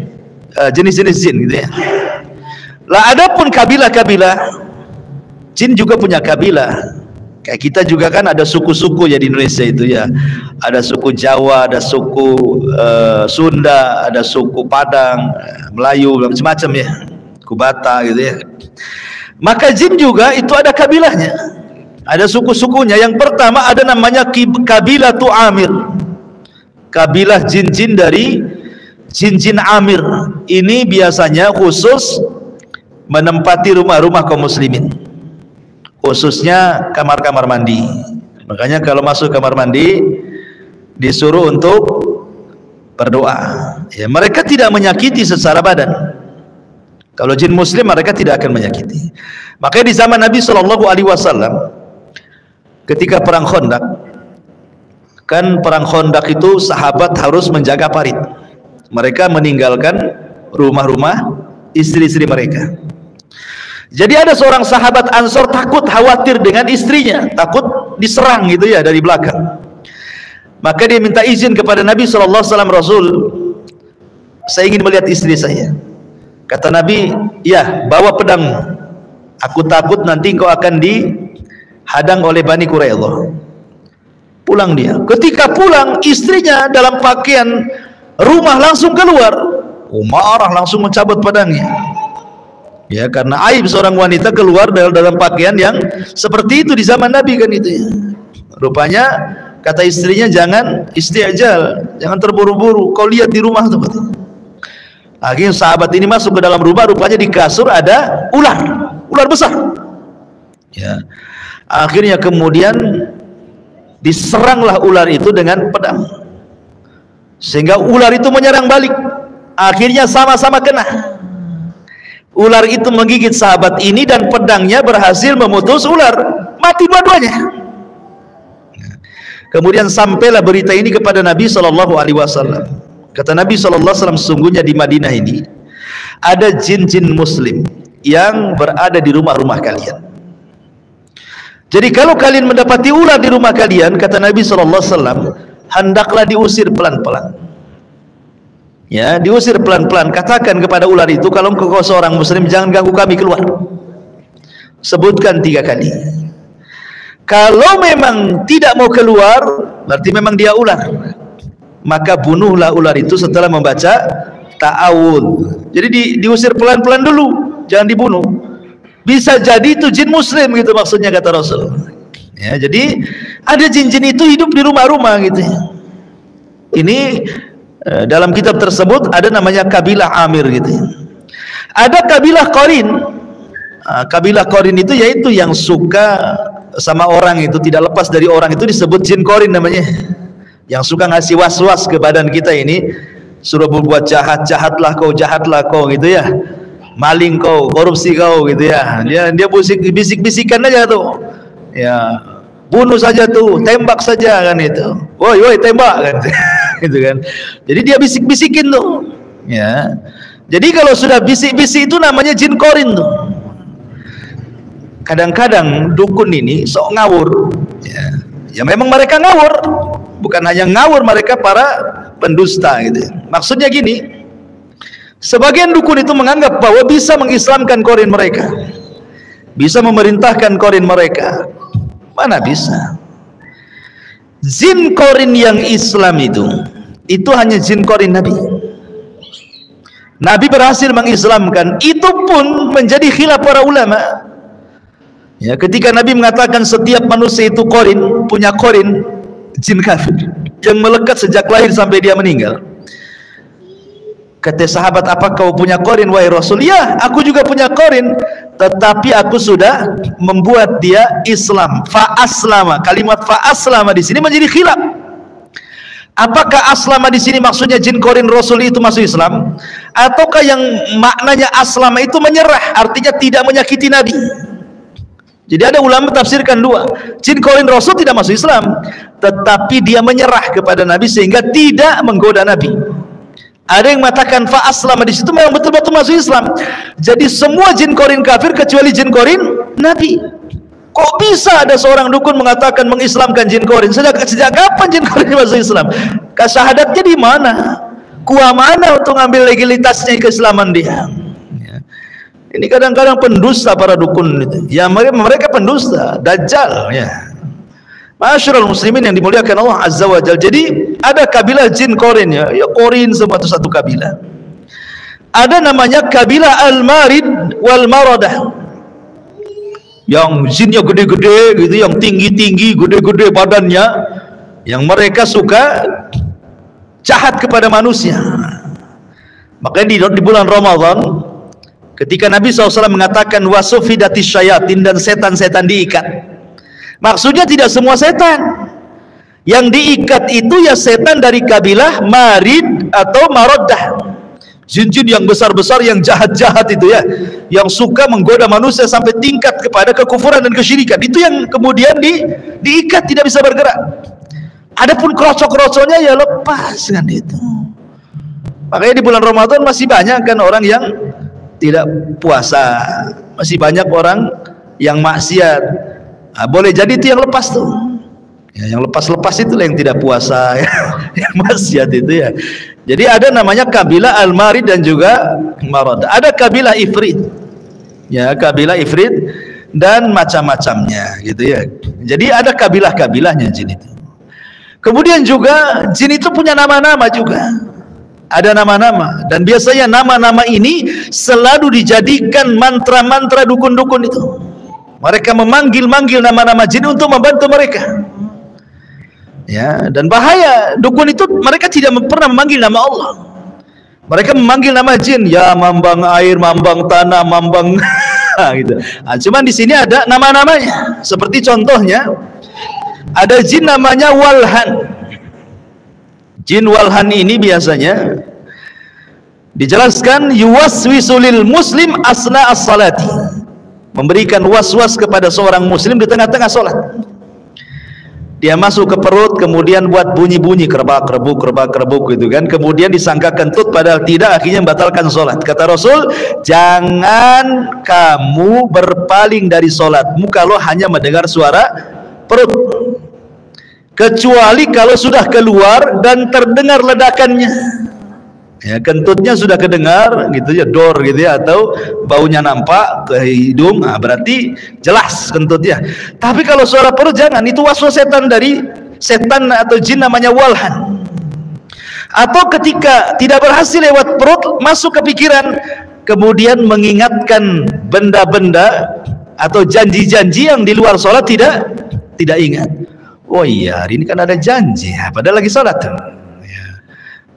jenis-jenis jin gitu ya. Lah adapun kabilah-kabilah jin juga punya kabilah. Kayak kita juga kan ada suku-suku ya di Indonesia itu ya. Ada suku Jawa, ada suku Sunda, ada suku Padang, Melayu, macam-macam ya. Suku Batak gitu ya. Maka jin juga itu ada kabilahnya. Ada suku-sukunya. Yang pertama ada namanya kabilah Amir. Kabilah jin-jin dari jin-jin Amir. Ini biasanya khusus menempati rumah-rumah kaum muslimin. khususnya kamar-kamar mandi. Makanya kalau masuk kamar mandi disuruh untuk berdoa. Ya, mereka tidak menyakiti secara badan. Kalau jin muslim mereka tidak akan menyakiti. Makanya di zaman Nabi SAW ketika perang Khandaq, kan perang Khandaq itu sahabat harus menjaga parit. Mereka meninggalkan rumah-rumah istri-istri mereka. Jadi ada seorang sahabat Ansor takut, khawatir dengan istrinya, takut diserang gitu ya dari belakang. Maka dia minta izin kepada Nabi SAW, Rasul, saya ingin melihat istri saya. Kata Nabi, ya bawa pedangmu, aku takut nanti engkau akan dihadang oleh Bani Quraidah. Pulang dia. Ketika pulang, istrinya dalam pakaian rumah langsung keluar. Marah, langsung mencabut pedangnya. Ya, karena aib seorang wanita keluar dalam pakaian yang seperti itu di zaman Nabi kan itu ya. Rupanya kata istrinya, jangan isti'jal, jangan terburu-buru, kau lihat di rumah tuh. Akhirnya sahabat ini masuk ke dalam rumah, rupanya di kasur ada ular besar. Ya. Akhirnya kemudian diseranglah ular itu dengan pedang, sehingga ular itu menyerang balik. Akhirnya sama-sama kena. Ular itu menggigit sahabat ini dan pedangnya berhasil memutus ular, mati dua-duanya. Kemudian sampailah berita ini kepada Nabi SAW. Kata Nabi SAW, sesungguhnya di Madinah ini ada jin-jin muslim yang berada di rumah-rumah kalian. Jadi kalau kalian mendapati ular di rumah kalian, kata Nabi SAW, hendaklah diusir pelan-pelan. Ya, diusir pelan-pelan. Katakan kepada ular itu, kalau engkau seorang muslim, jangan ganggu kami, keluar. Sebutkan 3 kali. Kalau memang tidak mau keluar, berarti memang dia ular, maka bunuhlah ular itu setelah membaca ta'awudz. Jadi diusir pelan-pelan dulu, jangan dibunuh. Bisa jadi itu jin muslim gitu maksudnya, kata Rasul. Ya, jadi ada jin-jin itu hidup di rumah-rumah gitu. Ini dalam kitab tersebut ada namanya kabilah Amir gitu. Ada kabilah Qarin. Kabilah Qarin itu yaitu yang suka sama orang, itu tidak lepas dari orang, itu disebut jin Qarin namanya. Yang suka ngasih was-was ke badan kita ini, suruh berbuat jahatlah kau gitu ya, maling kau, korupsi kau gitu ya. Dia bisik-bisikan aja tuh. Ya, bunuh saja tuh, tembak saja kan itu. Woi tembak kan. Gitu kan. Jadi dia bisik-bisikin tuh. Ya. Jadi kalau sudah bisik-bisik itu namanya jin Qarin tuh. Kadang-kadang dukun ini sok ngawur. Ya memang mereka ngawur. Bukan hanya ngawur, mereka para pendusta gitu. Maksudnya gini, sebagian dukun itu menganggap bahwa bisa mengislamkan Qarin mereka, bisa memerintahkan Qarin mereka. Mana bisa? Jin Qarin yang Islam itu hanya jin Qarin Nabi. Nabi berhasil mengislamkan, itu pun menjadi khilaf para ulama. Ya, ketika Nabi mengatakan setiap manusia itu Qarin, punya Qarin, jin kafir yang melekat sejak lahir sampai dia meninggal. Kata sahabat, apa kau punya Qarin wahai Rasul? Ya, aku juga punya Qarin, tetapi aku sudah membuat dia Islam. Fa'aslama, kalimat fa'aslama di sini menjadi khilaf. Apakah aslama di sini maksudnya jin Qarin Rasul itu masuk Islam, ataukah yang maknanya aslama itu menyerah, artinya tidak menyakiti Nabi? Jadi ada ulama tafsirkan dua. Jin Qarin Rasul tidak masuk Islam, tetapi dia menyerah kepada Nabi sehingga tidak menggoda Nabi. Ada yang mengatakan fa aslama di situ memang betul-betul masuk Islam. Jadi semua jin Qarin kafir kecuali jin Qarin Nabi. Kok bisa ada seorang dukun mengatakan mengislamkan jin Qarin? Sejak kapan jin Qarin masuk Islam? Syahadatnya di mana? Kuah mana untuk ambil legalitasnya keislaman dia? Ini kadang-kadang pendusta para dukun itu. Ya mereka pendusta, dajjal ya. Masyarul muslimin yang dimuliakan Allah Azza wa Jalla. Jadi ada kabilah jin Qarin ya. Ya Qarin satu kabilah. Ada namanya kabilah Al-Marid wal Maradah. Yang jinnya gede-gede gitu, yang tinggi-tinggi, gede-gede badannya, yang mereka suka jahat kepada manusia. Makanya di bulan Ramadan ketika Nabi SAW mengatakan wasufidatis syayatin, dan setan-setan diikat, maksudnya tidak semua setan. Yang diikat itu ya setan dari kabilah Marid atau Maroddah, jin-jin yang besar-besar, yang jahat-jahat itu ya, yang suka menggoda manusia sampai tingkat kepada kekufuran dan kesyirikan. Itu yang kemudian diikat, tidak bisa bergerak. Adapun krocok-krocoknya ya lepas kan itu. Makanya di bulan Ramadan masih banyak kan orang yang tidak puasa, masih banyak orang yang maksiat. Nah, boleh jadi itu yang lepas tuh ya, yang lepas-lepas itulah yang tidak puasa ya, yang maksiat itu ya. Jadi ada namanya kabilah Al-Marid dan juga Marad. Ada kabilah Ifrit ya, kabilah Ifrit dan macam-macamnya gitu ya. Jadi ada kabilah-kabilahnya jin itu. Kemudian juga jin itu punya nama-nama juga, ada nama-nama, dan biasanya nama-nama ini selalu dijadikan mantra-mantra dukun-dukun itu. Mereka memanggil-manggil nama-nama jin untuk membantu mereka ya. Dan bahaya dukun itu, mereka tidak pernah memanggil nama Allah, mereka memanggil nama jin ya, mambang air, mambang tanah, mambang gitu. Nah, cuman di sini ada nama-namanya. Seperti contohnya ada jin namanya Walhan. Jin Walhan ini biasanya dijelaskan yuwaswisulil muslim asna as-salati, memberikan was-was kepada seorang muslim di tengah-tengah sholat. Dia masuk ke perut, kemudian buat bunyi-bunyi kerbak-kerbuk, kerbak-kerbuk gitu kan. Kemudian disangka kentut padahal tidak, akhirnya membatalkan sholat. Kata Rasul, jangan kamu berpaling dari sholatmu kalau hanya mendengar suara perut, kecuali kalau sudah keluar dan terdengar ledakannya ya, kentutnya sudah kedengar gitu ya, dor gitu ya, atau baunya nampak ke hidung, nah, berarti jelas kentutnya. Tapi kalau suara perut jangan, itu waswas setan dari setan atau jin namanya Walhan. Atau ketika tidak berhasil lewat perut, masuk ke pikiran, kemudian mengingatkan benda-benda atau janji-janji yang di luar sholat tidak ingat. Oh iya, hari ini kan ada janji ya, padahal lagi sholat tuh.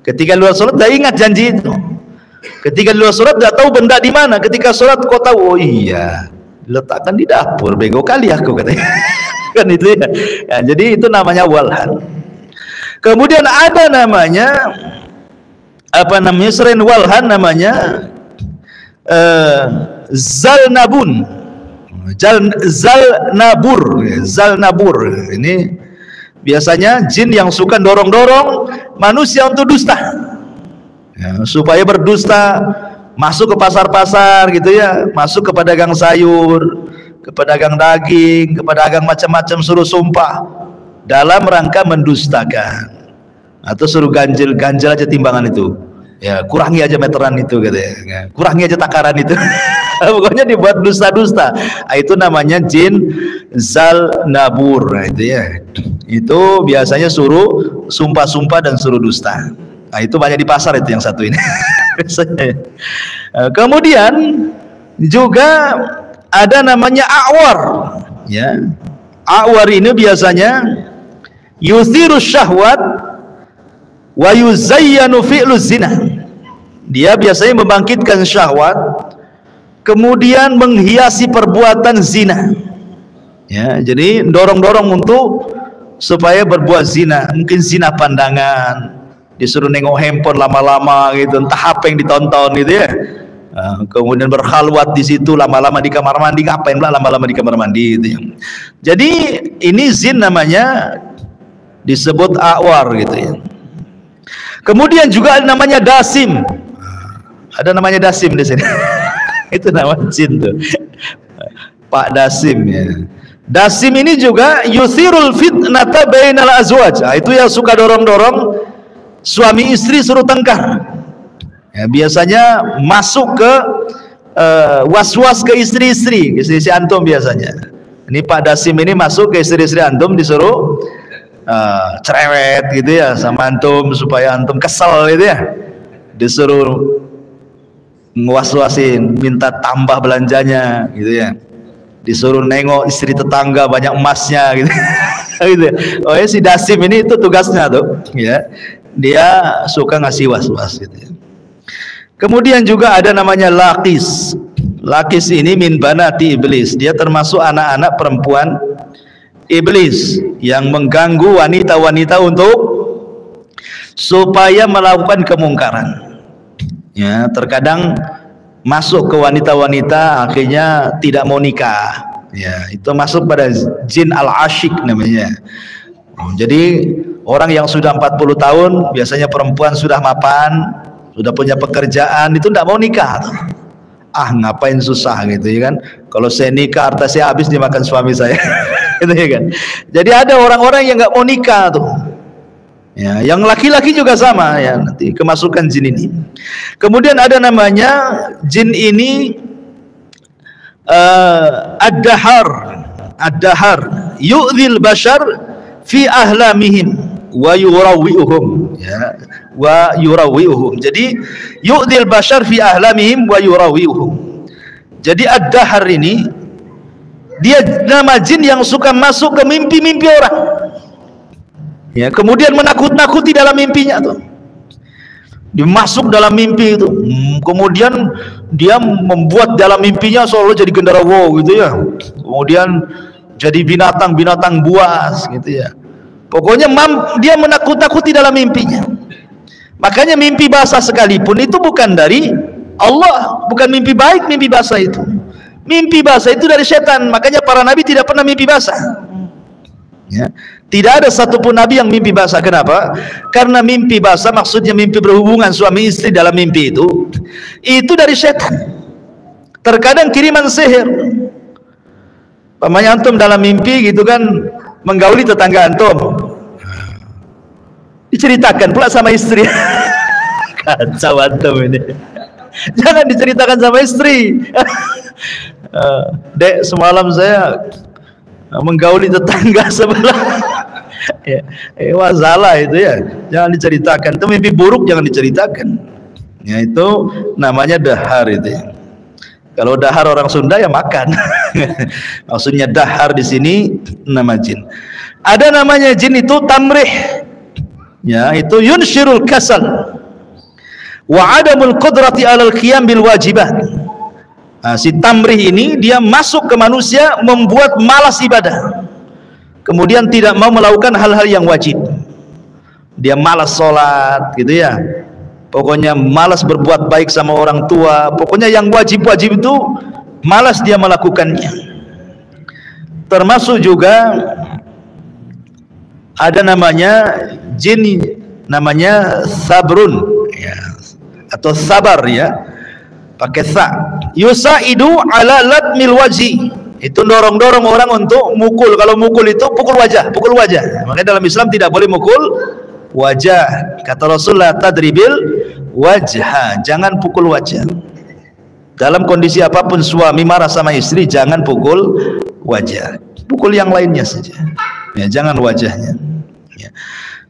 Ketika luar sholat tidak ingat janji itu. Ketika luar sholat tidak tahu benda di mana. Ketika sholat kau tahu, oh iya, letakkan di dapur, bego kali aku katanya. Kan itu ya. Ya. Jadi itu namanya Walhan. Kemudian ada namanya apa namanya, selain Walhan namanya Zalnabun. Zalnabur. Ini biasanya jin yang suka dorong-dorong manusia untuk dusta ya, supaya berdusta, masuk ke pasar-pasar gitu ya, masuk ke pedagang sayur, ke pedagang daging, ke pedagang macam-macam, suruh sumpah dalam rangka mendustakan, atau suruh ganjil aja timbangan itu ya, kurangi aja meteran itu katanya ya, kurangi aja takaran itu. Pokoknya dibuat dusta-dusta. Itu namanya jin Zalnabur. Nah, itu ya, itu biasanya suruh sumpah-sumpah dan suruh dusta. Nah, itu banyak di pasar itu yang satu ini. Kemudian juga ada namanya A'war ya. A'war ini biasanya yuthiru syahwat wa yuzayyanu fi'lu zina. Dia biasanya membangkitkan syahwat, kemudian menghiasi perbuatan zina ya. Jadi dorong-dorong untuk supaya berbuat zina, mungkin zina pandangan, disuruh nengok handphone lama-lama gitu, entah apa yang ditonton gitu ya. Kemudian berkhalwat di situ lama-lama di kamar mandi, ngapain lah lama-lama di kamar mandi gitu ya. Jadi ini zin namanya, disebut A'war gitu ya. Kemudian juga ada namanya Dasim. Ada namanya Dasim di sini. Itu nama jin tuh, Pak Dasim ya. Dasim ini juga yuthirul fitnata bainal azwaj. Nah, itu yang suka dorong-dorong suami istri suruh tengkar ya, biasanya masuk ke was-was ke istri-istri antum biasanya. Ini Pak Dasim ini masuk ke istri-istri antum, disuruh cerewet gitu ya sama antum supaya antum kesel gitu ya, disuruh ngewas-wasin, minta tambah belanjanya gitu ya, disuruh nengok istri tetangga banyak emasnya gitu. Gitu. Oh ya, si Dasim ini itu tugasnya tuh ya, dia suka ngasih was-was gitu ya. Kemudian juga ada namanya Laqis. Lakis ini min banati iblis, dia termasuk anak-anak perempuan iblis yang mengganggu wanita-wanita untuk supaya melakukan kemungkaran. Ya, terkadang masuk ke wanita-wanita akhirnya tidak mau nikah. Ya, itu masuk pada jin al-asyik namanya. Jadi orang yang sudah 40 tahun, biasanya perempuan sudah mapan, sudah punya pekerjaan, itu tidak mau nikah. Ah, ngapain susah gitu ya kan? Kalau saya nikah harta saya habis dimakan suami saya. Gitu ya kan? Jadi ada orang-orang yang nggak mau nikah tuh. Ya, yang laki-laki juga sama ya, nanti kemasukan jin ini. Kemudian ada namanya jin ini ad-dahar. Ad-dahar yu'dzil bashar fi ahlamihim wa yurawwi'uhum, ya, wa yurawwi'uhum. Jadi yu'dzil bashar fi ahlamihim wa yurawwi'uhum. Jadi ad-dahar ini dia nama jin yang suka masuk ke mimpi-mimpi orang. Ya, kemudian menakut-nakuti dalam mimpinya tuh. Dia masuk dalam mimpi itu. Kemudian dia membuat dalam mimpinya seolah jadi genderuwo gitu ya. Kemudian jadi binatang-binatang buas gitu ya. Pokoknya dia menakut-nakuti dalam mimpinya. Makanya mimpi basah sekalipun itu bukan dari Allah, bukan mimpi baik mimpi basah itu. Mimpi basah itu dari setan. Makanya para nabi tidak pernah mimpi basah. Ya. Tidak ada satupun nabi yang mimpi basah. Kenapa? Karena mimpi basah maksudnya mimpi berhubungan suami istri dalam mimpi itu dari setan. Terkadang kiriman sihir. Pamannya antum dalam mimpi gitu kan menggauli tetangga antum, diceritakan pula sama istri. Kacau antum ini. Jangan diceritakan sama istri. Dek, semalam saya menggauli tetangga sebelah. Ya, masalah itu ya. Jangan diceritakan. Itu mimpi buruk jangan diceritakan. Ya, itu namanya dahar itu ya. Kalau dahar orang Sunda ya makan. Maksudnya dahar di sini nama jin. Ada namanya jin itu tamrih. Ya, itu yunshirul kasal wa adamul qudrati alal qiyam bil wajibat. Nah, si tamrih ini dia masuk ke manusia membuat malas ibadah. Kemudian tidak mau melakukan hal-hal yang wajib. Dia malas sholat gitu ya. Pokoknya malas berbuat baik sama orang tua. Pokoknya yang wajib-wajib itu malas dia melakukannya. Termasuk juga ada namanya jin namanya sabrun ya, atau sabar ya, pakai sa. Yusaidu ala latmil wajhi. Itu dorong-dorong orang untuk mukul. Kalau mukul itu pukul wajah, pukul wajah. Makanya dalam Islam tidak boleh mukul wajah. Kata Rasulullah, tadribil wajha, jangan pukul wajah. Dalam kondisi apapun suami marah sama istri, jangan pukul wajah. Pukul yang lainnya saja. Ya, jangan wajahnya. Ya.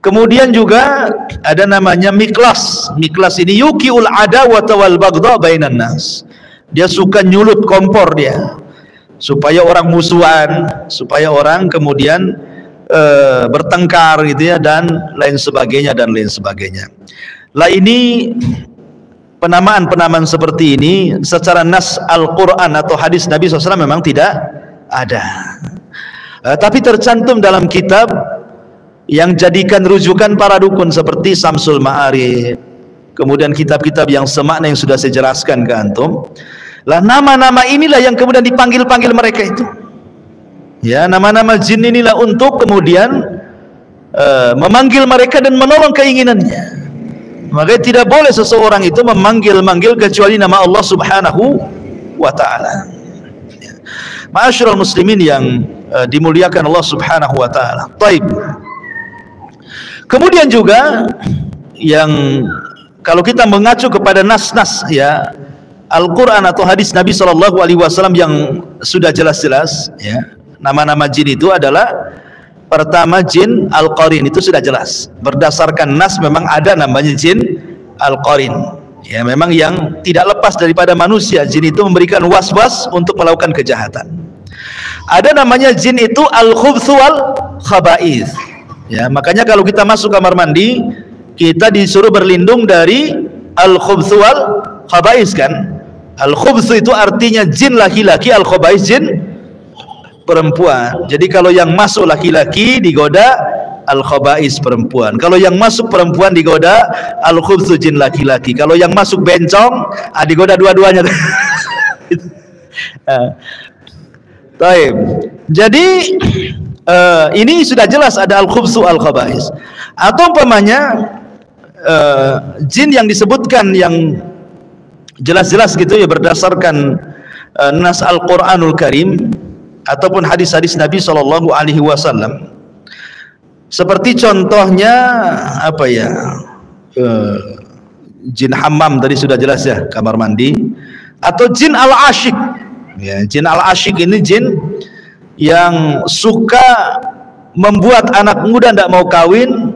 Kemudian juga ada namanya miklas. Miklas ini yukiul adawata wal baghdha bainan nas. Dia suka nyulut kompor dia. Supaya orang musuhan, supaya orang kemudian bertengkar gitu ya, dan lain sebagainya dan lain sebagainya. Lah ini penamaan-penamaan seperti ini secara nas Al-Quran atau hadis Nabi SAW memang tidak ada, tapi tercantum dalam kitab yang jadikan rujukan para dukun seperti Samsul Ma'arif, kemudian kitab-kitab yang semakna yang sudah saya jelaskan ke antum. Lah nama-nama inilah yang kemudian dipanggil-panggil mereka itu. Ya, nama-nama jin inilah untuk kemudian memanggil mereka dan menolong keinginannya. Maka tidak boleh seseorang itu memanggil-manggil kecuali nama Allah Subhanahu wa ta'ala. Ma'asyiral muslimin yang dimuliakan Allah Subhanahu wa ta'ala. Taib. Kemudian juga yang kalau kita mengacu kepada nas-nas ya Al-Quran atau hadis Nabi SAW yang sudah jelas-jelas ya, nama-nama jin itu adalah pertama jin Al-Qarin, itu sudah jelas berdasarkan nas memang ada namanya jin Al-Qarin ya, memang yang tidak lepas daripada manusia. Jin itu memberikan was-was untuk melakukan kejahatan. Ada namanya jin itu Al-Khubthu wal Khaba'ith ya, makanya kalau kita masuk kamar mandi kita disuruh berlindung dari Al-Khubthu wal Khaba'ith kan. Al-khubthu itu artinya jin laki-laki, al-khaba'is jin perempuan. Jadi kalau yang masuk laki-laki digoda, al-khaba'is perempuan. Kalau yang masuk perempuan digoda, al-khubthu jin laki-laki. Kalau yang masuk bencong, digoda dua-duanya. Taib. Jadi ini sudah jelas ada al-khubthu al-khaba'is. Atau umpamanya jin yang disebutkan yang jelas-jelas gitu ya berdasarkan nas Al-Qur'anul Karim ataupun hadis-hadis Nabi sallallahu alaihi wasallam. Seperti contohnya apa ya? Jin hammam tadi sudah jelas ya, kamar mandi, atau jin al-asyik. Ya, jin al-asyik ini jin yang suka membuat anak muda tidak mau kawin,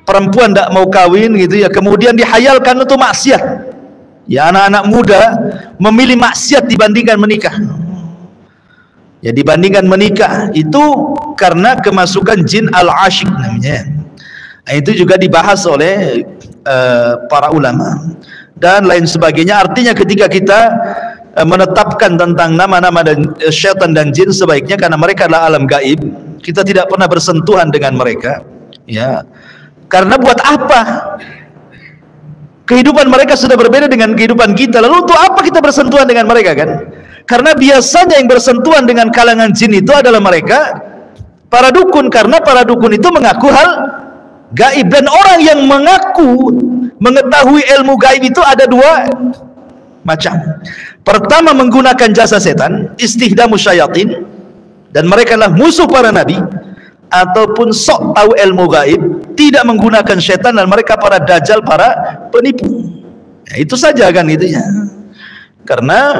perempuan tidak mau kawin gitu ya, kemudian dihayalkan untuk maksiat. Ya, anak-anak muda memilih maksiat dibandingkan menikah. Ya, dibandingkan menikah itu karena kemasukan jin al-asyik namanya. Nah, itu juga dibahas oleh para ulama dan lain sebagainya. Artinya ketika kita menetapkan tentang nama-nama dan syaitan dan jin, sebaiknya karena mereka adalah alam gaib, kita tidak pernah bersentuhan dengan mereka. Ya, karena buat apa? Kehidupan mereka sudah berbeda dengan kehidupan kita. Lalu untuk apa kita bersentuhan dengan mereka kan? Karena biasanya yang bersentuhan dengan kalangan jin itu adalah mereka para dukun, karena para dukun itu mengaku hal gaib, dan orang yang mengaku mengetahui ilmu gaib itu ada dua macam. Pertama, menggunakan jasa setan, istihdamu syayatin, dan mereka adalah musuh para nabi. Ataupun sok tahu ilmu gaib, tidak menggunakan setan, dan mereka para dajjal, para penipu. Ya, itu saja kan itu ya. Karena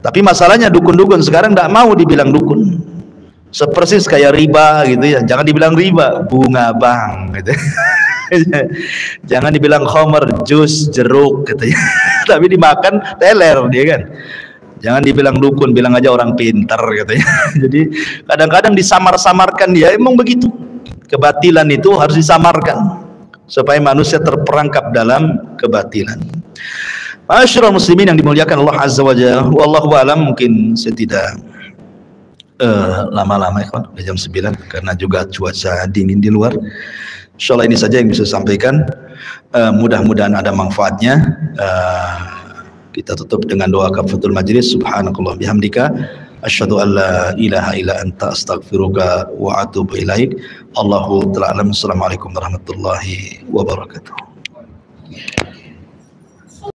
tapi masalahnya dukun-dukun sekarang tidak mau dibilang dukun. Sepersis kayak riba gitu ya. Jangan dibilang riba, bunga bang gitu. Jangan dibilang khamar, jus, jeruk gitu ya. Tapi dimakan teler dia kan. Jangan dibilang dukun, bilang aja orang pintar gitu ya. Jadi kadang-kadang disamar-samarkan dia, emang begitu. Kebatilan itu harus disamarkan supaya manusia terperangkap dalam kebatilan. Ma'asyiral muslimin yang dimuliakan Allah Azza wa Jalla. Wallahu a'lam, mungkin saya tidak lama-lama ya, udah jam 9 karena juga cuaca dingin di luar. Insyaallah ini saja yang bisa saya sampaikan. Mudah-mudahan ada manfaatnya. Kita tutup dengan doa kafatul majlis. Subhanakallah bihamdika asyhadu an la ilaha illa anta astaghfiruka wa atubu ilaik. Allahu ta'ala alam. Assalamualaikum warahmatullahi wabarakatuh.